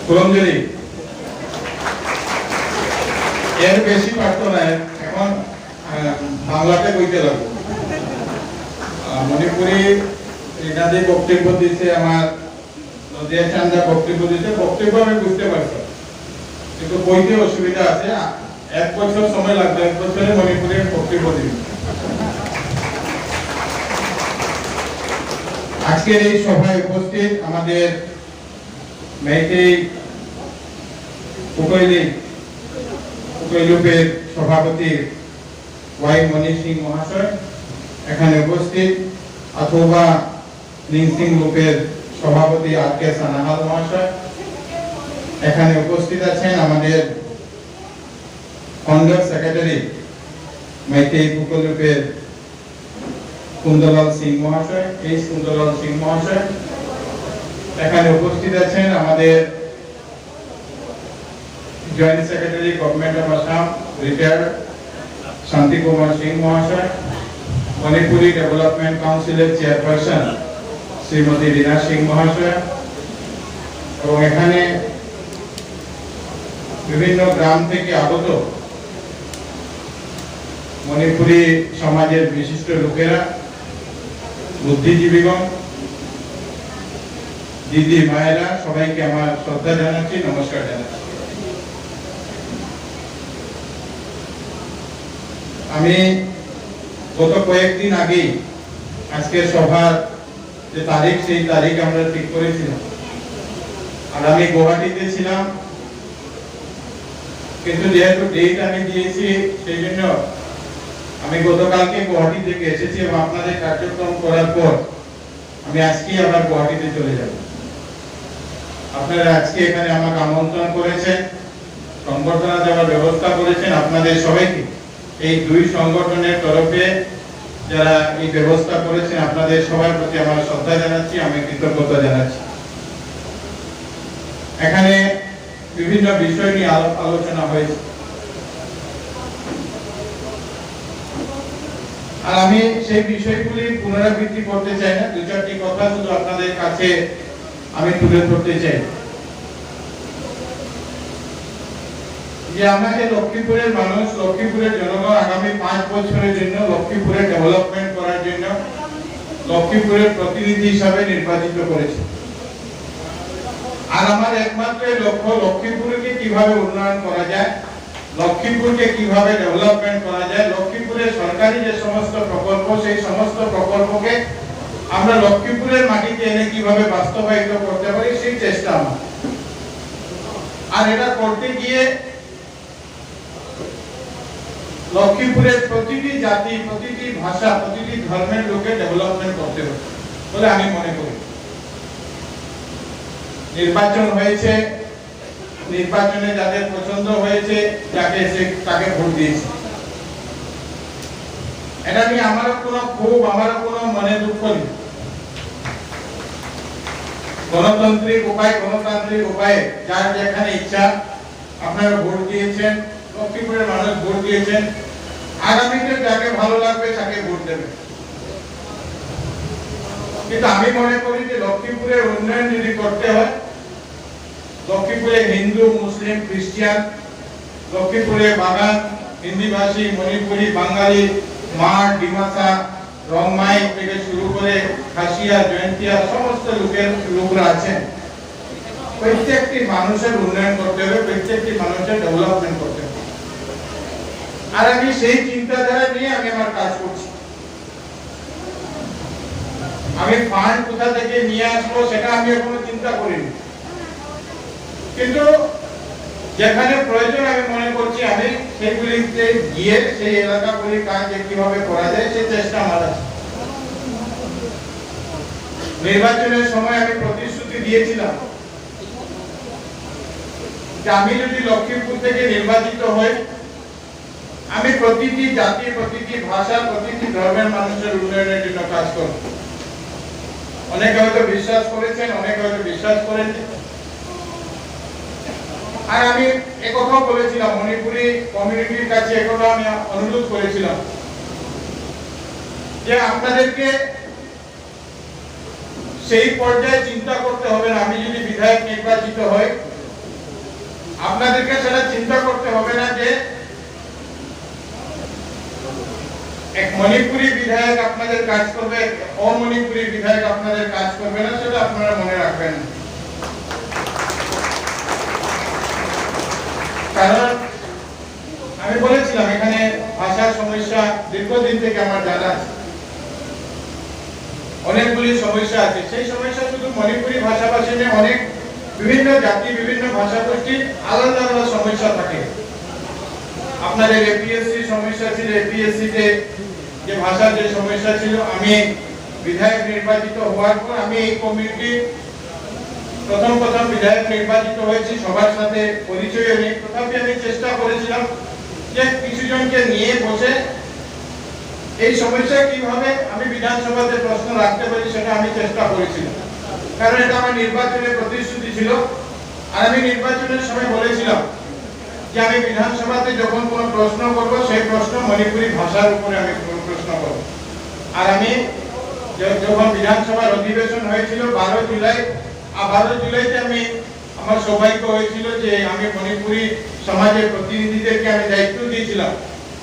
পুরঞ্জলি এর বেশি পারত না, এখন বাংলাতে কইতে লাগবে। মণিপুরি ইনাদি বক্তব্য দিচ্ছে, আমার নদিয়া চান্দা বক্তব্য দিচ্ছে, বক্তব্য আমি বুঝতে পারছি, কিন্তু কইতে অসুবিধা আছে। 1 বছর সময় লাগবে, 1 বছরে মণিপুরের বক্তব্য দিবে। আজকের এই সভায় উপস্থিত আমাদের মেইতেই উকইলুপের সভাপতি ওয়াই মনি সিং মহাশয় এখানে উপস্থিত, অথবা নিংসিং লুপের সভাপতি আর কে সানাহাল মহাশয় এখানে উপস্থিত আছেন, আমাদের ফাউন্ডার সেক্রেটারি মেইতেই উকইলুপের কুন্দলাল সিং মহাশয়, এই কুন্দলাল সিং মহাশয় এখানে উপস্থিত আছেন, আমাদের joint secretary government of Assam retired শান্তি কুমার সিং মহাশয়, মণিপুরি ডেভেলপমেন্ট কাউন্সিলের চেয়ারপারসন শ্রীমতী রীনা সিং মহাশয়, এবং এখানে বিভিন্ন গ্রাম থেকে আগত মণিপুরি সমাজের বিশিষ্ট লোকেরা, বুদ্ধিজীবীগণ, দিদি মায়েরা, সবাইকে আমার শ্রদ্ধা জানাচ্ছি, নমস্কার জানাচ্ছি। আমি গত কয়েকদিন আগেই আজকের সভার যে তারিখ, সেই তারিখ আমরা ঠিক করেছিলাম, আর আমি গুয়াহাটিতে ছিলাম, কিন্তু যেহেতু ডেট আমি দিয়েছি সেই জন্য আমি গতকালকে গুয়াহাটি থেকে এসেছি, এবং আপনাদের কার্যক্রম করার পর আমি আজকেই আবার গুয়াহাটিতে চলে যাব। আপনারা আজকে এখানে আমাকে আমন্ত্রণ করেছেন, সংবর্ধনা দেওয়ার ব্যবস্থা করেছেন, আপনাদের সবাইকে এই দুই সংগঠনের তরফে যারা এই ব্যবস্থা করেছেন আপনাদের সবার প্রতি আমার শ্রদ্ধা জানাচ্ছি, আমি কৃতজ্ঞতা জানাচ্ছি। এখানে বিভিন্ন বিষয় নিয়ে আলোচনা হয়েছে, আর আমি সেই বিষয়গুলি পুনরাবৃত্তি করতে চাই না, 2-4টি কথা শুধু আপনাদের কাছে আমি তুলে ধরতে চাই। যে আমাদের লক্ষ্মীপুরের মানুষ, লক্ষ্মীপুরের জনগণ আগামী 5 বছরের জন্য লক্ষ্মীপুরের ডেভেলপমেন্ট করার জন্য লক্ষ্মীপুরের প্রতিনিধি হিসাবে নির্বাচিত করেছে, আর আমার একমাত্র লক্ষ্য লক্ষ্মীপুরকে কিভাবে উন্নয়ন করা যায়, লক্ষ্মীপুরকে কিভাবে ডেভেলপমেন্ট করা যায়, লক্ষ্মীপুরের সরকারি যে সমস্ত প্রকল্প, সেই সমস্ত প্রকল্পকে আমরা লক্ষ্মীপুরের মাটিতে এনে কিভাবে বাস্তবায়িত করতে পারি, সেই চেষ্টা আমার। আর এটা করতে গিয়ে লক্ষ্মীপুরের প্রতিটি জাতি, প্রতিটি ভাষা, প্রতিটি ধর্মের লোকের ডেভেলপমেন্ট করতে হবে বলে আমি মনে করি। নির্বাচন হয়েছে, নির্বাচনে যাদের পছন্দ হয়েছে তাকে ভোট দিয়েছে, এটা নিয়ে আমারও কোনো মনে দুঃখ নেই। গণতান্ত্রিক উপায়ে যার যেখানে ইচ্ছা আপনারা ভোট দিয়েছেন, লক্ষ্মীপুরের মানুষ ভোট দিয়েছেন, আগামীতে যাকে ভালো লাগবে তাকে ভোট দেবে। কিন্তু আমি মনে করি যে লক্ষ্মীপুরের উন্নয়ন যদি করতে হয়, লক্ষ্মীপুরে হিন্দু, মুসলিম, খ্রিস্টান, লক্ষ্মীপুরে বাগান, হিন্দিভাষী, মণিপুরি, বাঙালি, মাঠ, ডিমাসা, রংমাই থেকে শুরু করে খাসিয়া, জয়ন্তিয়া, সমস্ত লোকরা আছেন, প্রত্যেকটি মানুষের উন্নয়ন করতে হবে, প্রত্যেকটি মানুষের ডেভেলপমেন্ট করতে হবে। আর আমি সেই চিন্তাধারা নিয়ে আমি আমার কাজ করছি। আমি ফান্ড কোথা থেকে নিয়ে আসবো সেটা আমি এখনো চিন্তা করিনি, কিন্তু যেখানে প্রয়োজন আমি মনে করছি আমি সেগুলিতে গিয়ে সেই এলাকাগুলির কাজ কিভাবে করা যায় সেই চেষ্টা আমার আছে। নির্বাচনের সময় আমি প্রতিশ্রুতি দিয়েছিলাম যে আমি যদি লক্ষ্মীপুর থেকে নির্বাচিত হই, আমি প্রতিটি জাতি, প্রতিটি ভাষা, প্রতিটি ধর্মের মানুষের উন্নয়নের জন্য কাজ করব। অনেকে হয়তো বিশ্বাস করেছেন, অনেকে হয়তো বিশ্বাস করেছেন। আর আমি একথাও বলেছিলাম, মণিপুরি কমিউনিটির কাছে একথা আমি অনুরোধ করেছিলাম যে আপনাদেরকে সেই পর্যায়ে চিন্তা করতে হবে না, আমি যদি বিধায়ক নির্বাচিত হই আপনাদেরকে সেটা চিন্তা করতে হবে না যে এক মণিপুরী বিধায়ক আপনাদের কাজ করবে, অমণিপুরী বিধায়ক আপনাদের কাজ করবে না, সেটা আপনারা মনে রাখবেন। কারণ আমি বলেছিলাম এখানে ভাষার সমস্যা দীর্ঘদিন থেকে আমার জানা আছে, অনেকগুলি সমস্যা আছে। সেই সমস্যা শুধু মণিপুরী ভাষাভাষী নিয়ে, অনেক বিভিন্ন জাতি বিভিন্ন ভাষাগোষ্ঠীর আলাদা আলাদা সমস্যা থাকে। আপনাদের এপিএসসি সমস্যা ছিল, এপিএসসি তে যে ভাষার যে সমস্যা ছিল, আমি বিধায়ক নির্বাচিত হওয়ার পর আমি এই কমিটি প্রথম বিধায়ক নির্বাচিত হয়েছি, সবার সাথে পরিচয় নেই, তথাপি আমি চেষ্টা করেছিলাম যে কিছু জনকে নিয়ে বসে এই সমস্যা কিভাবে আমি বিধানসভাতে প্রশ্ন রাখতে পারি সেটা আমি চেষ্টা করেছিলাম। কারণ এটা আমার নির্বাচনের প্রতিশ্রুতি ছিল। আর আমি নির্বাচনের সময় বলেছিলাম যে আমি বিধানসভাতে যখন কোনো প্রশ্ন করব সেই প্রশ্ন মণিপুরী ভাষার উপরে আমি প্রশ্ন করব। আর আমি যখন বিধানসভার অধিবেশন হয়েছিল 12 জুলাই, আর 12 জুলাইতে আমি আমার সৌভাগ্য হয়েছিল যে আমি মণিপুরী সমাজের প্রতিনিধিদেরকে আমি দায়িত্ব দিয়েছিলাম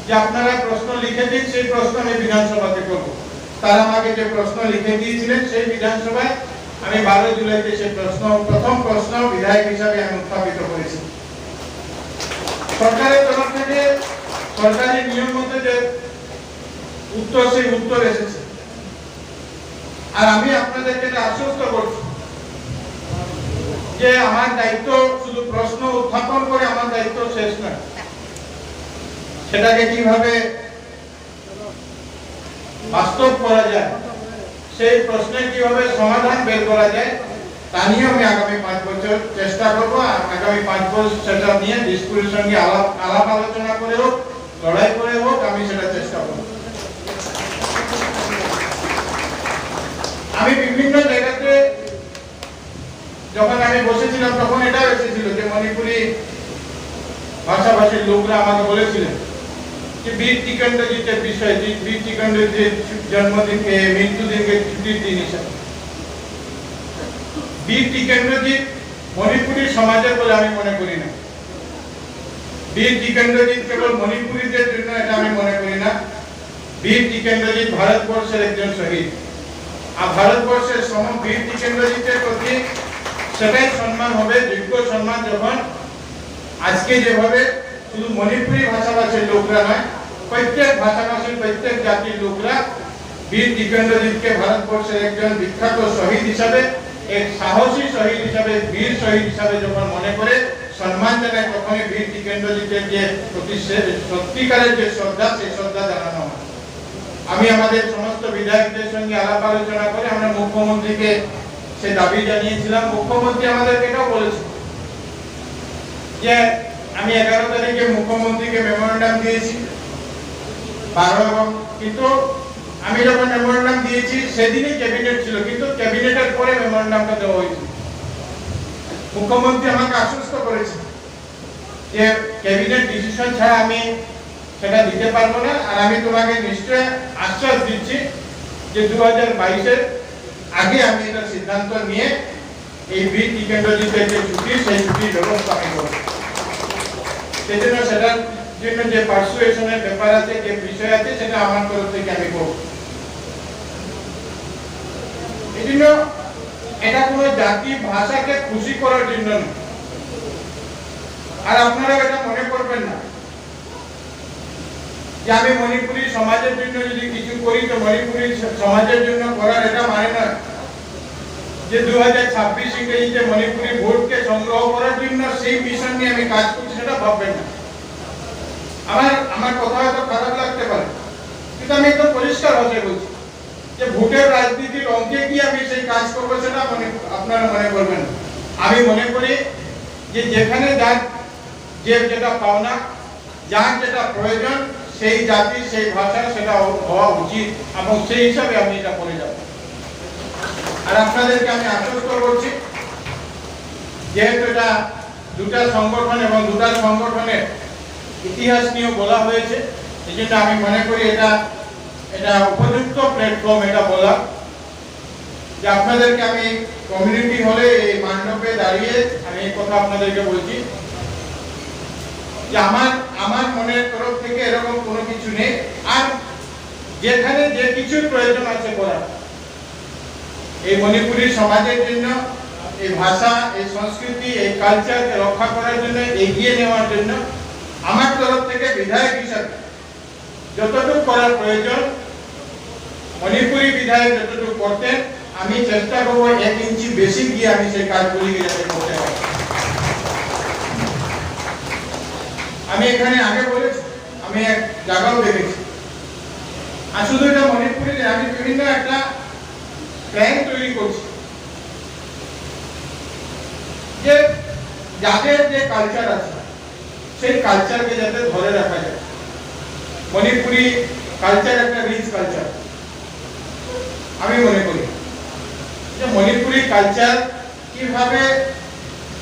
যে আপনারা প্রশ্ন লিখে দিন, সেই প্রশ্ন আমি বিধানসভাতে করব। তারা আমাকে যে প্রশ্ন লিখে দিয়েছিলেন সেই বিধানসভায় আমি 12 জুলাইতে সেই প্রথম প্রশ্ন বিধায়ক হিসাবে আমি উত্থাপিত করেছি। সরকারের তরফ থেকে সরকারি নিয়ম মতো যে উত্তর, সেই উত্তর এসেছে। আর আমি আপনাদেরকে আশ্বস্ত করছি যে আমার দায়িত্ব শুধু প্রশ্ন উত্থাপন করে আমার দায়িত্ব শেষ নয়, সেটাকে কিভাবে বাস্তব করা যায়, সেই প্রশ্নের কিভাবে সমাধান বের করা যায়, তা নিয়ে আমি আগামী 5 বছর চেষ্টা করব। আগামী 5 বছর সেটা নিয়ে স্কুলের সঙ্গে আলাপ আলোচনা করে হোক, লড়াই করে হোক, আমি সেটা চেষ্টা করব। আমি বিভিন্ন জায়গাতে যখন আমি বসেছিলাম তখন এটাও এসেছিল যে মণিপুরী ভাষাভাষীর লোকরা আমাকে বলেছিলেন যে বীর টিকন্ডজিতের বিষয়ে, বীর টিকন্ডজির জন্মদিনকে, মৃত্যুদিনকে ছুটির দিন হিসাবে। বীর টিকন্ডজিৎ মণিপুরী সমাজের বলে আমি মনে করি না। বীর টিকন্ডজিৎ কেবল মণিপুরীদের জন্য এটা আমি মনে করি না। বীর টিকন্ডজিৎ ভারতবর্ষের একজন শহীদ। আর ভারতবর্ষের বীর টিকন্ডজিতের প্রতি সেটাই সম্মান হবে, যোগ্য সম্মান, যখন আজকে যেভাবে শুধু মণিপুরী ভাষাভাষীর লোকরা নয়, প্রত্যেক ভাষাভাষীর প্রত্যেক জাতির লোকরা বীর টিকন্ডজিৎকে ভারতবর্ষের একজন বিখ্যাত শহীদ হিসাবে, এক সাহসী শহীদ হিসাবে, বীর শহীদ হিসাবে যখন মনে করে সম্মান জানায়, তখনই বীর টিকন্ডজিতের যে প্রতি সত্যিকারের যে শ্রদ্ধা, সেই শ্রদ্ধা জানানো হয়। আমি আমাদের সমস্ত বিধায়কদের সঙ্গে আলাপ আলোচনা করে আমরা মুখ্যমন্ত্রীকে সে দাবি জানিয়েছিলাম। মুখ্যমন্ত্রী আমাদেরকে এটাও বলেছে যে আমি 11 তারিখে মুখ্যমন্ত্রীকে মেমোরেন্ডাম দিয়েছি 12, কিন্তু আমি যখন মেমোরেন্ডাম দিয়েছি সেদিনই ক্যাবিনেট ছিল, কিন্তু ক্যাবিনেটের পরে মেমোরেন্ডামটা দেওয়া হয়েছিল। মুখ্যমন্ত্রী আমাকে আশ্বস্ত করেছে যে ক্যাবিনেট ডিসিশন ছাড়া আমি সেটা দিতে পারবো না। আর আমি তোমাকে নিশ্চয় আশ্বাস দিচ্ছি যে 2022-এর আগে আমি এটা সিদ্ধান্ত নিয়ে এই বীর টিকন্ডজিতের যে ছুটি, সেই ছুটির ব্যবস্থা আমি করব। সেজন্য সেটার জন্য যে পার্সুয়েশনের ব্যাপার আছে, যে বিষয় আছে, সেটা আমার তরফ থেকে আমি করব। এই জন্য এটা কোনো জাতি ভাষাকে খুশি করার জন্য নয়। আর আপনারা এটা মনে করবেন না যে আমি মণিপুরী সমাজের জন্য যদি কিছু করি তো মণিপুরী সমাজের জন্য করার এটা মানে না যে 2026 ইংরেজিতে মণিপুরী ভোটকে সংগ্রহ করার জন্য সেই মিশন নিয়ে আমি কাজ করছি, সেটা ভাববেন না। আমার কথা হয়তো খারাপ লাগতে পারে, কিন্তু আমি একদম পরিষ্কার ভাষায় বলছি যে ভোটের রাজনীতির অঙ্কে কি আমি সেই কাজ করবো, সেটা আপনারা মনে করবেন না। আমি মনে করি যে যেখানে যার যেটা পাওনা, যার যেটা প্রয়োজন, সেই জাতি, সেই ভাষা, সেটা হওয়া উচিত, এবং সেই হিসাবে আমি এটা করে যাব। আর আপনাদেরকে আমি আশ্বস্ত করছি, যেহেতু এটা দুটা সংগঠন এবং দুটা সংগঠনের ইতিহাস নিয়ে বলা হয়েছে, এই জন্য আমি মনে করি এটা উপযুক্ত প্ল্যাটফর্ম এটা বলা, যে আপনাদেরকে আমি কমিউনিটি হলে এই মণ্ডপে দাঁড়িয়ে আমি এই কথা আপনাদেরকে বলছি যে আমার মনের তরফ থেকে এরকম কোনো কিছু নেই। আর যেখানে যে কিছুর প্রয়োজন আছে করার, এই মণিপুরী সমাজের জন্য, এই ভাষা, এই সংস্কৃতি, এই কালচারকে রক্ষা করার জন্য, এগিয়ে নেওয়ার জন্য আমার তরফ থেকে বিধায়ক হিসাবে যতটুকু করার প্রয়োজন, মণিপুরী বিধায়ক যতটুকু করতেন, আমি চেষ্টা করবো 1 ইঞ্চি বেশি গিয়ে আমি সেই কাজগুলিকে যাতে করতে পারি। আমি এখানে আগে বলেছি, আমি এক জায়গাও দেখেছি। আর শুধু এটা মণিপুরে আমি বিভিন্ন একটা প্ল্যান তৈরি করছি যে যাদের যে কালচার আছে সেই কালচারকে যাতে ধরে রাখা যায়। মণিপুরি কালচার একটা রিচ কালচার। আমি মনে করি যে মণিপুরি কালচার কিভাবে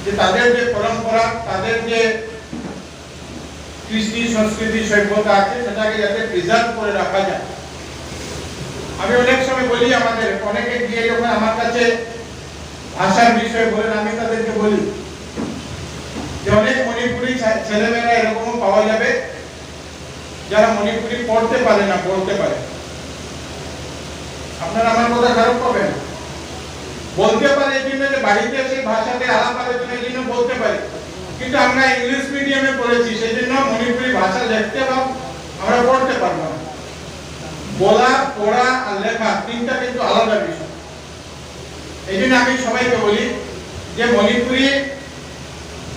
যে তাদের যে পরম্পরা, তাদের যে কৃষ্টি সংস্কৃতি সভ্যতা আছে সেটাকে যাতে প্রিজার্ভ করে রাখা যায়। আমি অনেক সময় বলি, আমাদের অনেকে গিয়ে যখন আমার কাছে ভাষার বিষয়ে বলেন, আমি তাদেরকে বলি যে অনেক মণিপুরি ছেলেমেয়েরা এরকম পাওয়া যাবে যারা মণিপুরি পড়তে পারে না, বলতে পারে। আপনারা আমার কথা খারাপ পাবেন, বলতে পারে এই জন্য যে বাড়িতে সেই ভাষাতে আলাপ আলোচনার জন্য বলতে পারে, কিন্তু আমরা ইংলিশ মিডিয়ামে পড়েছি, সেই জন্য মণিপুরি ভাষা লিখতে বা আমরা পড়তে পারবো না। বলা, পড়া আর লেখা তিনটা কিন্তু আলাদা বিষয়। এই জন্য আমি সবাইকে বলি যে মণিপুরি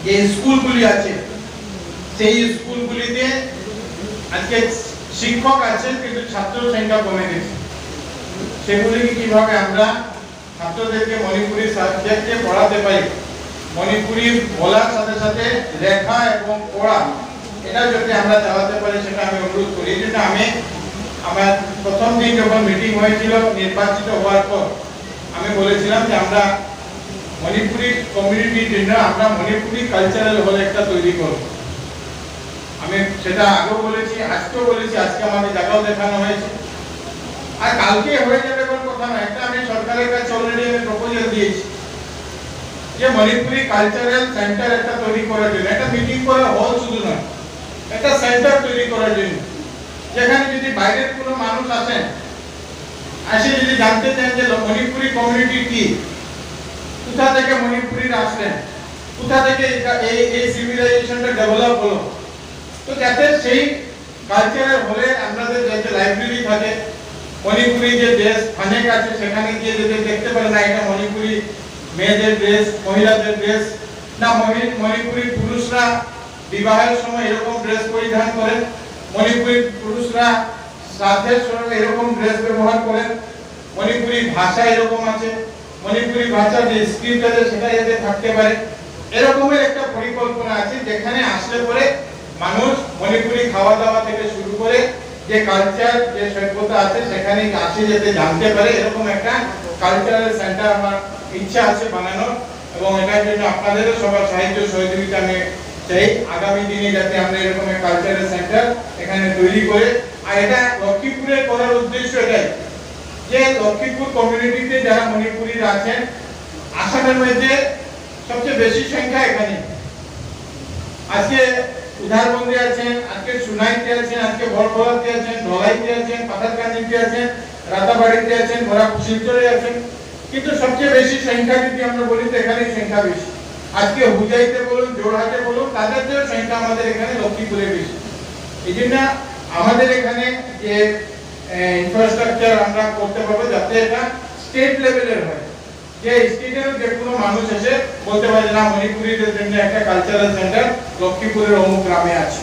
যে স্কুলগুলি আছে সেই স্কুলগুলিতে আজকে শিক্ষক আছেন কিন্তু ছাত্র সংখ্যা কমে গেছে। সেগুলিকে কিভাবে আমরা ছাত্রদেরকে মণিপুরি সাবজেক্টে পড়াতে পারি, মণিপুরি বলার সাথে সাথে লেখা এবং পড়া এটা যদি আমরা চালাতে পারি, সেটা আমি অনুরোধ করি। এই জন্য আমি আমার প্রথম দিন যখন মিটিং হয়েছিল নির্বাচিত হওয়ার পর আমি বলেছিলাম যে আমরা মণিপুরি কমিউনিটির জন্য আমরা মণিপুরি কালচারাল হল একটা তৈরি করব। আমি সেটা আগেও বলেছি, আজকেও বলেছি, আজকে আমাদের জায়গাও দেখানো হয়েছে। আর কালকে হয়ে যাবে কোন কথা না, একটা আমি সরকারের কাছে অলরেডি আমি প্রপোজাল দিয়েছি যে মণিপুরি কালচারাল সেন্টার একটা তৈরি করার জন্য, একটা মিটিং করা হল শুধু নয়, একটা সেন্টার তৈরি করার জন্য, যেখানে যদি বাইরের কোনো মানুষ আসেন, আসে যদি জানতে চান যে মণিপুরি কমিউনিটি কি, কোথা থেকে মণিপুরিরা আসলেন, কোথা থেকে এই সিভিলাইজেশনটা ডেভেলপ হলো, তো যাতে সেই কালচারের হলে আমাদের যাতে লাইব্রেরি থাকে, মণিপুরি যে ড্রেস অনেক আছে সেখানে গিয়ে যদি দেখতে পারে না এটা মণিপুরি মেয়েদের ড্রেস, মহিলাদের ড্রেস, না মণিপুরি পুরুষরা বিবাহের সময় এরকম ড্রেস পরিধান করেন, মণিপুরি পুরুষরা শ্রাদ্ধের সময় এরকম ড্রেস ব্যবহার করেন, মণিপুরি ভাষা এরকম আছে, মণিপুরি ভাষার যে স্ক্রিপ্ট আছে সেটা যাতে থাকতে পারে, এরকমের একটা পরিকল্পনা আছে, যেখানে আসলে পরে মানুষ মণিপুরি খাওয়া দাওয়া থেকে শুরু করে যে কালচার, যে সভ্যতা আছে সেখানে আসে যাতে জানতে পারে, এরকম একটা কালচারাল সেন্টার আমার ইচ্ছা আছে বানানোর। এবং এটার জন্য আপনাদেরও সবার সাহায্য সহযোগিতা আমি চাই। আগামী দিনে যাতে আমরা এরকম একটা কালচারাল সেন্টার এখানে তৈরি করে, আর এটা লক্ষ্মীপুরে করার উদ্দেশ্য এটাই যে লক্ষ্মীপুর কমিউনিটিতে যারা মণিপুরীরা আছেন, আসামের মধ্যে সবচেয়ে বেশি সংখ্যা এখানে। আজকে উধারবন্দে আছেন, আজকে সুনাইতে আছেন, আজকে বড়খলাতে আছেন, ধলাইতে আছেন, পাথারকান্দিতে আছেন, রাতাবাড়িতে আছেন, শিলচরে আছেন, কিন্তু সবচেয়ে বেশি সংখ্যা যদি আমরা বলি তো এখানে সংখ্যা বেশি। আজকে হুজাইতে বলুন, জোরহাটে বলুন, তাদের যে সংখ্যা আমাদের এখানে লক্ষ্মীপুরে বেশি। এই জন্য আমাদের এখানে যে ইনফ্রাস্ট্রাকচার আমরা করতে পারবো যাতে এটা স্টেট লেভেলের হয়, যে স্টেটের যে কোনো মানুষ এসে বলতে পারে না মণিপুরীদের জন্য একটা কালচারাল সেন্টার লক্ষ্মীপুরের অমুক গ্রামে আছে।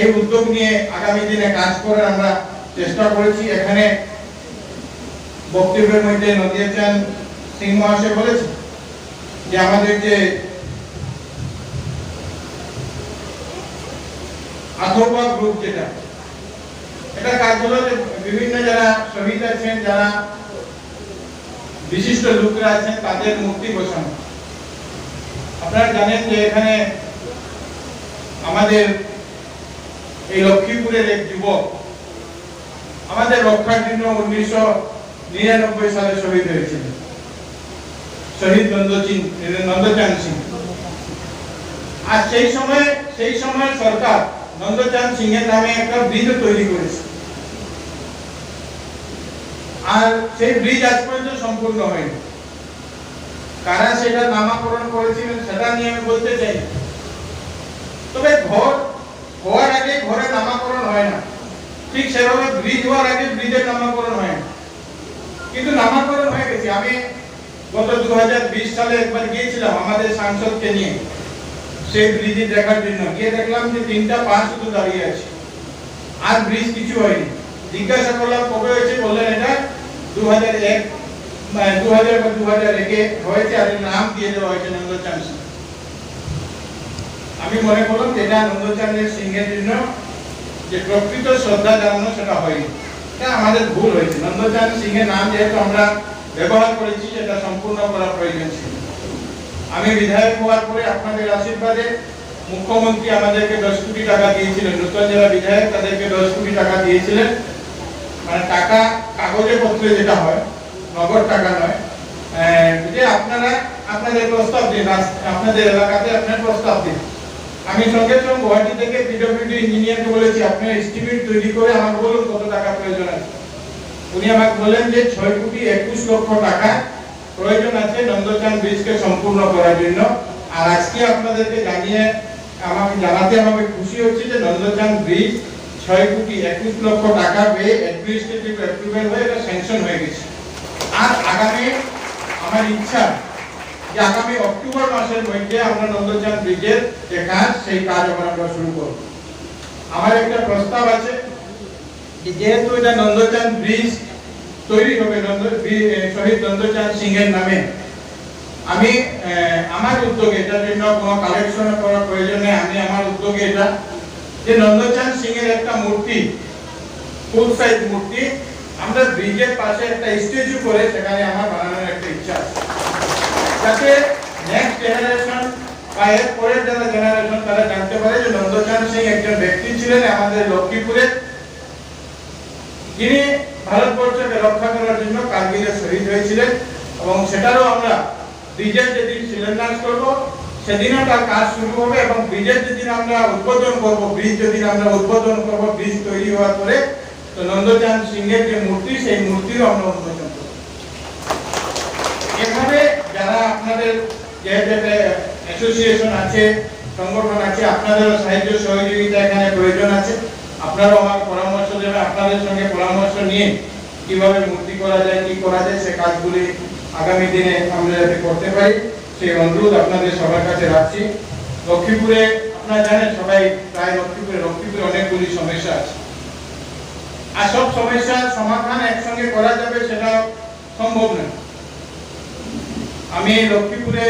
এই উদ্যোগ নিয়ে আগামী দিনে কাজ করার আমরা চেষ্টা করেছি। এখানে বক্তব্যের মধ্যে নদিয়াচাঁদ সিং মহাশয় বলেছে যে আমাদের যে আথর্বা গ্রুপ যেটা, এটা কাজ হলো যে বিভিন্ন যারা শহীদ আছেন, যারা বিশিষ্ট লোকরা আছেন তাদের মূর্তি বসানো। আপনারা জানেন যে এখানে আমাদের এই লক্ষ্মীপুরের এক যুবক আমাদের রক্ষার জন্য 1999 সালে শহীদ হয়েছিলেন, শহীদ নন্দচাঁদ সিং। আর সেই সময় সরকার নন্দচাঁদ সিং এর নামে একটা ব্রিজ তৈরি করেছে, আর সেই ব্রিজ আজ পর্যন্ত সম্পূর্ণ হয়নি। কারা সেটা নামকরণ করেছিলেন সেটা নিয়ে আমি বলতে চাই, তবে ঘর হওয়ার আগে ঘরে নামকরণ হয় না, ঠিক সেভাবে ব্রিজ হওয়ার আগে ব্রিজের নামকরণ হয় না, কিন্তু নামকরণ হয়ে গেছে। আমি গত 2020 সালে একবার গিয়েছিলাম আমাদের সাংসদকে নিয়ে সেই ব্রিজ দেখার জন্য, গিয়ে দেখলাম যে 3টা পা শুধু দাঁড়িয়ে আছে, আর ব্রিজ কিছু হয়নি। জিজ্ঞাসা করলাম কবে হয়েছে, বললেন এটা 2001 বা 2001-এ হয়েছে, আর নাম দিয়ে দেওয়া হয়েছে নন্দচাঁদ সিং। আমি মনে করলাম যে এটা নন্দচাঁদ সিং এর জন্য যে প্রকৃত শ্রদ্ধা জানানো সেটা হয়নি, এটা আমাদের ভুল হয়েছে। নন্দচাঁদ সিং এর নাম যেহেতু আমরা ব্যবহার করেছি সেটা সম্পূর্ণ করা প্রয়োজন ছিল। আমি বিধায়ক হওয়ার পরে আপনাদের আশীর্বাদে মুখ্যমন্ত্রী আমাদেরকে 10 কোটি টাকা দিয়েছিলেন, নতুন যারা বিধায়ক তাদেরকে 10 কোটি টাকা দিয়েছিলেন, মানে টাকা কাগজে পত্রে যেটা হয়, নগদ টাকা নয়, যে আপনারা আপনাদের প্রস্তাব দিন, আপনাদের এলাকাতে আপনার প্রস্তাব দিন। আমি সঙ্গে সঙ্গে গুয়াহাটি থেকে পিডব্লিউডি ইঞ্জিনিয়ারকে বলেছি আপনি এস্টিমেট তৈরি করে আমাকে বলুন কত টাকা প্রয়োজন আছে। উনি আমাকে বলেন যে 6,21,00,000 টাকা প্রয়োজন আছে নন্দচাঁদ ব্রিজকে সম্পূর্ণ করার জন্য। আর আজকে আপনাদেরকে জানাতে আমাকে খুশি হচ্ছে যে নন্দচাঁদ ব্রিজ 6,21,00,000 টাকা পেয়ে অ্যাডমিনিস্ট্রেটিভ অ্যাপ্রুভাল হয়ে এটা স্যাংশন হয়ে গেছে। আর আগামী আমার ইচ্ছা যে আগামী অক্টোবর মাসের মধ্যে আমরা নন্দচাঁদ ব্রিজের যে কাজ সেই কাজ আমরা শুরু করব। আমার একটা প্রস্তাব আছে যেহেতু এটা নন্দচাঁদ ব্রিজ তৈরি হবে শহীদ নন্দচাঁদ সিং এর নামে, আমি আমার উদ্যোগে এটার জন্য কোনো কালেকশন করার প্রয়োজন নেই, আমি আমার উদ্যোগে এটা যে নন্দচাঁদ সিং এর একটা মূর্তি, ফুল সাইজ মূর্তি আমরা ব্রিজের পাশে একটা স্ট্যাচু করে সেখানে আমার বানানোর একটা ইচ্ছা আছে, যাতে নেক্সট জেনারেশন বা এর পরের যারা জেনারেশন তারা জানতে পারে যে নন্দচাঁদ সিং একজন ব্যক্তি ছিলেন আমাদের লক্ষ্মীপুরে, যিনি ভারতবর্ষকে রক্ষা করার জন্য কারগিলে শহীদ হয়েছিলেন। এবং সেটারও আমরা ব্রিজের যেদিন শিলান্যাস করব সেদিনও তার কাজ শুরু হবে, এবং ব্রিজের যেদিন আমরা উদ্বোধন করব, ব্রিজ তৈরি হওয়ার পরে তো নন্দচাঁদ সিং এর যে মূর্তি সেই মূর্তিরও আমরা উন্মোচন করব। এভাবে যারা আপনাদের যে অ্যাসোসিয়েশন আছে, সংগঠন আছে, আপনাদেরও সাহায্য সহযোগিতা এখানে প্রয়োজন আছে। আপনারাও আমার পরামর্শ দেবেন, আপনাদের সঙ্গে পরামর্শ নিয়ে কিভাবে মূর্তি করা যায়, কি করা যায় সে কাজগুলি আগামী দিনে আমরা যাতে করতে পারি সেই অনুরোধ আপনাদের সবার কাছে রাখছি। লক্ষ্মীপুরে আপনারা জানেন সবাই প্রায় লক্ষ্মীপুরে অনেকগুলি সমস্যা আছে, আর সব সমস্যার সমাধান একসঙ্গে করা যাবে সেটা সম্ভব নয়। আমি লক্ষ্মীপুরে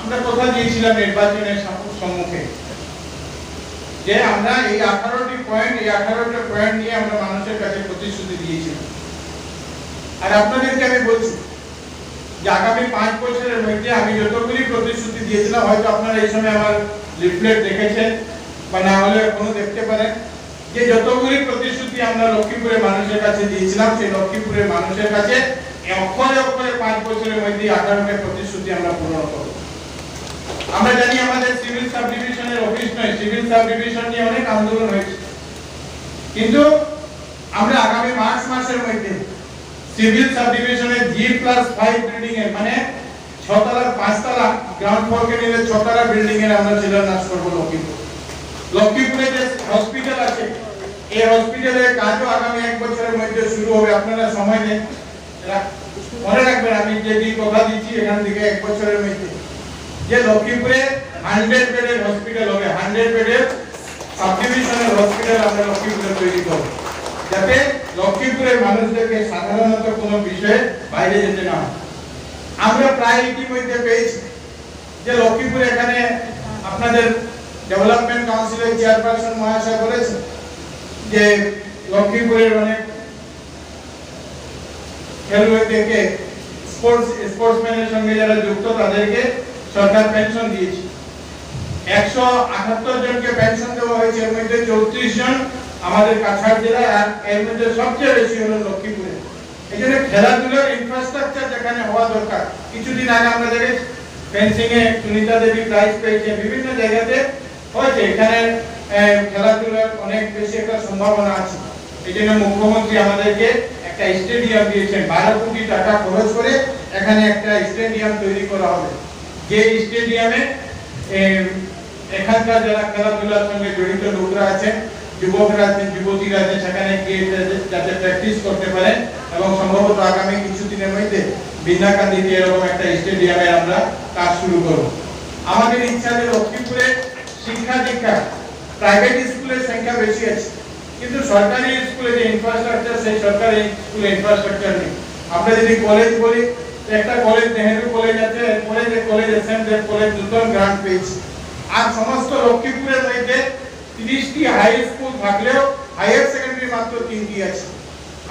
আমরা কথা দিয়েছিলাম নির্বাচনের সম্মুখে যে আমরা এই 18টা পয়েন্ট নিয়ে আমরা মানুষের কাছে প্রতিশ্রুতি দিয়েছিলাম। আর আপনাদেরকে আমি বলছি যে আগামী 5 বছরের মধ্যে আমি যতগুলি প্রতিশ্রুতি দিয়েছিলাম, হয়তো আপনারা এই সময় আমার লিফলেট দেখেছেন বা না হলে এখনো দেখতে পারেন, যে যতগুলি প্রতিশ্রুতি আমরা লক্ষ্মীপুরের মানুষের কাছে দিয়েছিলাম সেই লক্ষ্মীপুরের মানুষের কাছে অক্ষরে অক্ষরে 5 বছরের মধ্যে 18টা প্রতিশ্রুতি আমরা পূরণ করব। আমরা জানি আমাদের সিভিল সাব ডিভিশনের অফিস নয়, সিভিল সাব ডিভিশন নিয়ে অনেক আন্দোলন হয়েছে, কিন্তু আমরা আগামী মার্চ মাসের মধ্যে সিভিল সাব ডিভিশনের G+5 বিল্ডিং এর মানে 6 তলার 5 তলা গ্রাউন্ড ফ্লোরকে নিয়ে 6 তলা বিল্ডিং এর আমরা শিলান্যাস করব। লক্ষ্মীপুরে যে হসপিটাল আছে এই হসপিটালের কাজও আগামী 1 বছরের মধ্যে শুরু হবে। আপনারা সময় দেন, মনে রাখবেন আমি যে কথা দিচ্ছি এখান থেকে 1 বছরের মধ্যে যে লক্ষ্মীপুরে 100 বেডের হসপিটাল হবে, 100 বেডের সাব ডিভিশনাল হসপিটাল আমরা লক্ষ্মীপুরে তৈরি করব, যাতে লক্ষ্মীপুরের মানুষদেরকে সাধারণত কোনো বিষয়ে বাইরে যেতে না হয়। আমরা প্রায় ইতিমধ্যে পেয়েছি যে লক্ষ্মীপুরে এখানে আপনাদের ডেভেলপমেন্ট কাউন্সিলের চেয়ারপারসন মহাশয় বলেছেন যে লক্ষ্মীপুরের অনেক খেলোয়াড়দেরকে স্পোর্টসম্যানের সঙ্গে যারা যুক্ত তাদেরকে সরকার পেনশন দিয়েছে। 178 জনকে পেনশন দেওয়া হয়েছে, এর মধ্যে 34 জন আমাদের কাছাড় জেলা, আর এর মধ্যে সবচেয়ে বেশি হলো লক্ষ্মীপুরে। এই জন্য খেলাধুলার ইনফ্রাস্ট্রাকচার যেখানে হওয়া দরকার, কিছুদিন আগে আমরা দেখেছি ফেন্সিং এ সুনিতা দেবী প্রাইজ পেয়েছে, বিভিন্ন জায়গাতে হয়েছে। এখানে খেলাধুলার অনেক বেশি একটা সম্ভাবনা আছে। এই জন্য মুখ্যমন্ত্রী আমাদেরকে একটা স্টেডিয়াম দিয়েছেন, 12 কোটি টাকা খরচ করে এখানে একটা স্টেডিয়াম তৈরি করা হবে। যে স্টেডিয়ামে এখানকার যারা খেলাধুলার সঙ্গে জড়িত লোকরা আছেন, যুবকরা আছেন, যুবতীরা আছেন, সেখানে গিয়ে যাতে প্র্যাকটিস করতে পারেন। এবং সম্ভবত আগামী কিছুদিনের মধ্যে বিন্দাকান্দিতে এরকম একটা স্টেডিয়ামে আমরা কাজ শুরু করব। আমাদের ইচ্ছা যে লক্ষ্মীপুরে শিক্ষা দীক্ষা প্রাইভেট স্কুলের সংখ্যা বেশি আছে, কিন্তু সরকারি স্কুলে যে ইনফ্রাস্ট্রাকচার, সেই সরকারি স্কুলে ইনফ্রাস্ট্রাকচার নেই। আমরা যদি কলেজ বলি, একটা কলেজ নেহেরু কলেজ আছে, এরপরে যে কলেজ এসএমজেড কলেজ নতুন গ্রান্ট পেয়েছে। আর সমস্ত লক্ষ্মীপুরের মধ্যে 30টি হাই স্কুল থাকলেও হায়ার সেকেন্ডারি মাত্র 3টি আছে।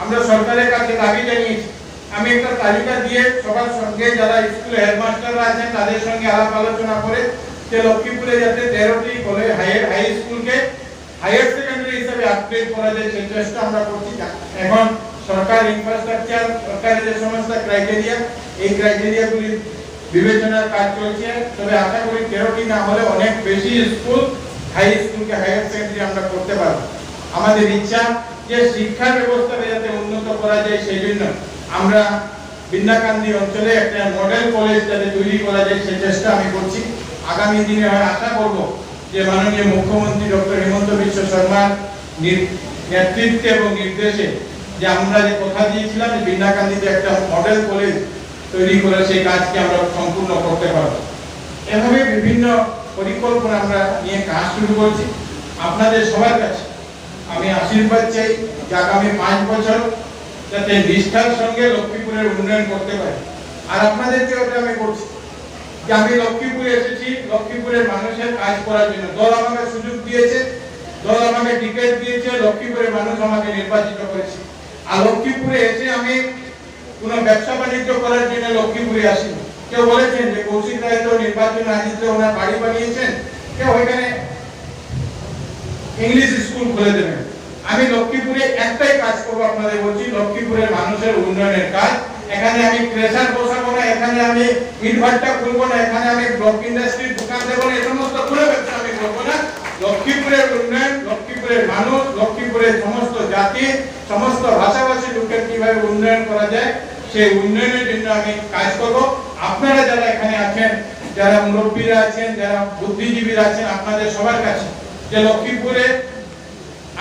আমরা সরকারের কাছে দাবি জানিয়েছি। আমি একটা তালিকা দিয়ে সবার সঙ্গে যারা স্কুলে হেডমাস্টাররা আছেন তাদের সঙ্গে আলাপ আলোচনা করে যে লক্ষ্মীপুরে যাতে 13টি কলেজ হাই স্কুলকে হায়ার সেকেন্ডারি হিসেবে আপগ্রেড করা যায়, সেই চেষ্টা আমরা করছি। এখন সরকার ইনফ্রাস্ট্রাকচার, সরকারের যে সমস্ত ক্রাইটেরিয়া, এই ক্রাইটেরিয়াগুলি বিবেচনার কাজ চলছে। তবে আশা করি 13টি না হলে অনেক বেশি স্কুল হাই স্কুলকে হায়ার সেকেন্ডারি আমরা করতে পারবো। আমাদের ইচ্ছা যে শিক্ষা ব্যবস্থাকে যাতে উন্নত করা যায়, সেই জন্য আমরা বিন্দাকান্দি অঞ্চলে একটা মডেল কলেজ যাতে তৈরি করা যায়, সেই চেষ্টা আমি করছি। আগামী দিনে আশা করব যে মাননীয় মুখ্যমন্ত্রী ডক্টর হিমন্ত বিশ্ব শর্মার নেতৃত্বে এবং নির্দেশে যে আমরা যে কথা দিয়েছিলাম যে বিন্দাকান্দিতে একটা মডেল কলেজ তৈরি করে সেই কাজকে আমরা সম্পূর্ণ করতে পারবো। এভাবে বিভিন্ন পরিকল্পনা আমরা নিয়ে কাজ শুরু করছি। আপনাদের সবার কাছে আমি আশীর্বাদ চাই যে আগামী 5 বছর যাতে নিষ্ঠার সঙ্গে লক্ষ্মীপুরের উন্নয়ন করতে পারি। আর আপনাদেরকে ওটা আমি করছি যে আমি লক্ষ্মীপুরে এসেছি লক্ষ্মীপুরের মানুষের কাজ করার জন্য। দল আমাকে সুযোগ দিয়েছে, দল আমাকে টিকিট দিয়েছে, লক্ষ্মীপুরের মানুষ আমাকে নির্বাচিত করেছে। আর লক্ষ্মীপুরে এসে আমি কোনো ব্যবসা বাণিজ্য করার জন্য লক্ষ্মীপুরে আসিনি। কেউ বলেছেন যে কৌশিক রায় তো নির্বাচন আসলে ওনার বাড়ি বানিয়েছেন, কেউ ওইখানে ইংলিশ স্কুল খুলে দেবেন। আমি লক্ষ্মীপুরে একটাই কাজ করবো, আপনাদের বলছি, লক্ষ্মীপুরের মানুষের উন্নয়নের কাজ। এখানে আমি ক্রেশার বসাবো না, এখানে আমি ইটভাটা খুলবো না, এখানে আমি ব্লক ইন্ডাস্ট্রির দোকান দেবো না, এই সমস্ত খুলে ব্যবসা আমি করবো না। লক্ষ্মীপুরের উন্নয়ন, লক্ষ্মীপুরের মানুষ, লক্ষ্মীপুরের সমস্ত জাতি, সমস্ত ভাষাভাষী লোকের কিভাবে উন্নয়ন করা যায়, সেই উন্নয়নের জন্য আমি কাজ করব। আপনারা যারা এখানে আছেন, যারা মুরব্বীরা আছেন, যারা বুদ্ধিজীবীরা আছেন, আপনাদের সবার কাছে যে লক্ষ্মীপুরে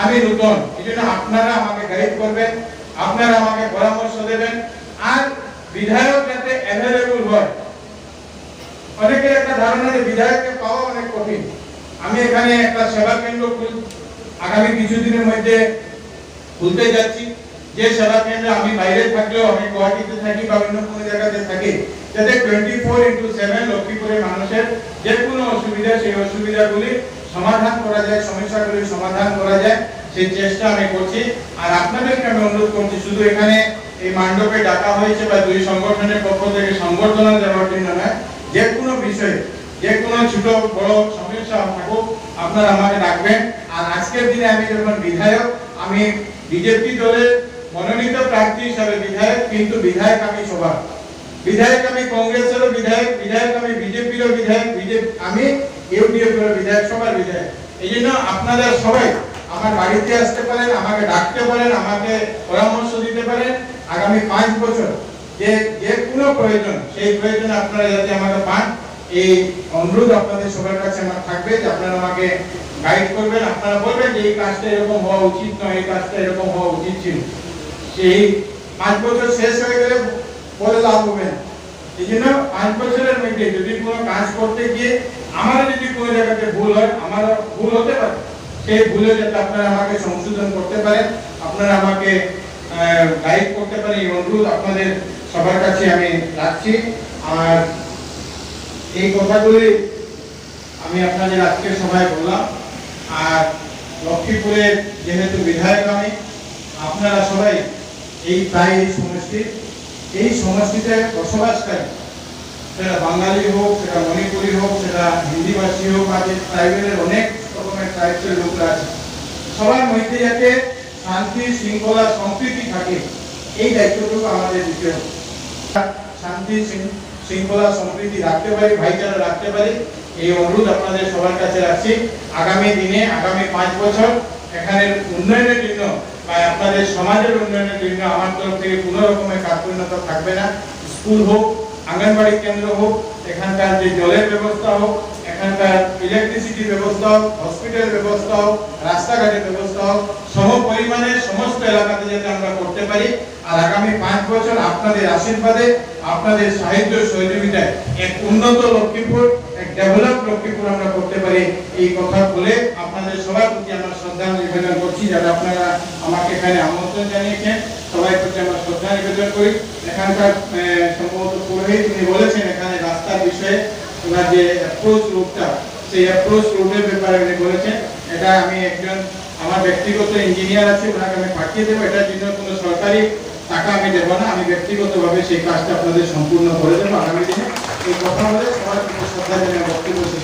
আমি নতুন, এই জন্য আপনারা আমাকে গাইড করবেন, আপনারা আমাকে পরামর্শ দেবেন। আর বিধায়ক যাতে অ্যাভেলেবল হয়। অনেকের একটা ধারণা যে বিধায়ককে পাওয়া অনেক কঠিন। আমি এখানে একটা সেবা কেন্দ্র আগামী কিছুদিনের মধ্যে খুলতে যাচ্ছি, যে সেবা কেন্দ্রে আমি বাইরে থাকলেও, আমি গুয়াহাটিতে থাকি বা অন্য কোনো জায়গাতে থাকি, যাতে 24/7 লক্ষ্মীপুরের মানুষের যে কোনো অসুবিধা, সেই অসুবিধাগুলি সমাধান করা যায়, সমস্যাগুলি সমাধান করা যায়, সেই চেষ্টা আমি করছি। আর আপনাদেরকে আমি অনুরোধ করছি, শুধু এখানে এই মণ্ডপে ডাকা হয়েছে বা দুই সংগঠনের পক্ষ থেকে সংবর্ধনা দেওয়ার জন্য নয়, যে কোনো বিষয়ে, যে কোনো ছোট বড় সমস্যা থাকুক, আপনারা আমাকে ডাকবেন। আর আজকের দিনে আমি যখন বিধায়ক, আমি বিজেপি দলের মনোনীত প্রার্থী হিসাবে বিধায়ক, কিন্তু বিধায়ক আমি সবার বিধায়ক, আমি কংগ্রেসেরও বিধায়ক, বিধায়ক আমি বিজেপিরও বিধায়ক, আমি ইউডিএফেরও বিধায়ক, সবার বিধায়ক। এই জন্য আপনারা সবাই আমার বাড়িতে আসতে পারেন, আমাকে ডাকতে পারেন, আমাকে পরামর্শ দিতে পারেন। আগামী 5 বছর যে কোনো প্রয়োজন, সেই প্রয়োজনে আপনারা যাতে আমাকে পান, এই অনুরোধ আপনাদের সবার কাছে আমার থাকবে যে আপনারা আমাকে গাইড করবেন। আপনারা বলবেন যে এই কাজটা এরকম হওয়া উচিত নয়, এই কাজটা এরকম হওয়া উচিত ছিল। সেই 5 বছর শেষ হয়ে গেলে বলে লাভ হবে না। এই জন্য 5 বছরের মধ্যে যদি কোনো কাজ করতে গিয়ে আমার যদি কোনো জায়গাতে ভুল হয়, আমার ভুল হতে পারে, সেই ভুলে যাতে আপনারা আমাকে সংশোধন করতে পারেন, আপনারা আমাকে গাইড করতে পারেন, এই অনুরোধ আপনাদের সবার কাছে আমি রাখছি। আর এই কথাগুলি আমি আপনাদের আজকে সবাই বললাম। আর লক্ষ্মীপুরের যেহেতু বিধায়ক আমি, আপনারা সবাই এই প্রায় এই সমষ্টিতে বসবাসকারী, সেটা বাঙালি হোক, সেটা মণিপুরি হোক, সেটা হিন্দিভাষী হোক, বা যে ট্রাইবেলের অনেক রকমের ট্রাইবেলের লোকরা আছে, সবার মধ্যে যাতে শান্তি, শৃঙ্খলা, সম্প্রীতি থাকে, এই দায়িত্বটুকু আমাদের দিতে হবে। শান্তি শৃঙ্খলা সম্প্রীতি রাখতে পারি, ভাইচারা রাখতে পারি, এই অনুরোধ আপনাদের সবার কাছে রাখছি। আগামী দিনে আগামী 5 বছর এখানের উন্নয়নের জন্য বা আপনাদের সমাজের উন্নয়নের জন্য আমার তরফ থেকে কোনো রকমের কার্পণ্যতা থাকবে না। স্কুল হোক, আঙ্গনবাড়ি কেন্দ্র হোক, এখানকার যে জলের ব্যবস্থা হোক, এখানকার ইলেকট্রিসিটির ব্যবস্থা হোক, হসপিটাল ব্যবস্থা হোক, রাস্তাঘাটের ব্যবস্থা হোক, সম পরিমাণে সমস্ত এলাকাতে যাতে আমরা করতে পারি। আর আগামী 5 বছর আপনাদের আশীর্বাদে, আপনাদের সাহায্য সহযোগিতায় এক উন্নত লক্ষ্মীপুর, এক ডেভেলপ লক্ষ্মীপুর আমরা করতে পারি, এই কথা বলে আপনাদের সবার প্রতি আমার শ্রদ্ধা নিবেদন করছি। যারা আপনারা আমাকে এখানে আমন্ত্রণ জানিয়েছেন, সবাই প্রতি আমার শ্রদ্ধা নিবেদন করি। এখানকার সম্ভবত পুরোহিত তিনি বলেছেন এখানে রাস্তার বিষয়ে ওনার যে অ্যাপ্রোচ রুটটা, সেই অ্যাপ্রোচ রুটের ব্যাপারে উনি বলেছেন। এটা আমি একজন আমার ব্যক্তিগত ইঞ্জিনিয়ার আছে, ওনাকে আমি পাঠিয়ে দেবো। এটার জন্য কোনো সরকারি টাকা আমি দেবো না, আমি ব্যক্তিগতভাবে সেই কাজটা আপনাদের সম্পূর্ণ করে দেবো আগামী দিনে। এই কথা বলে সবার প্রতি শ্রদ্ধা জানিয়ে বক্তব্য শেষ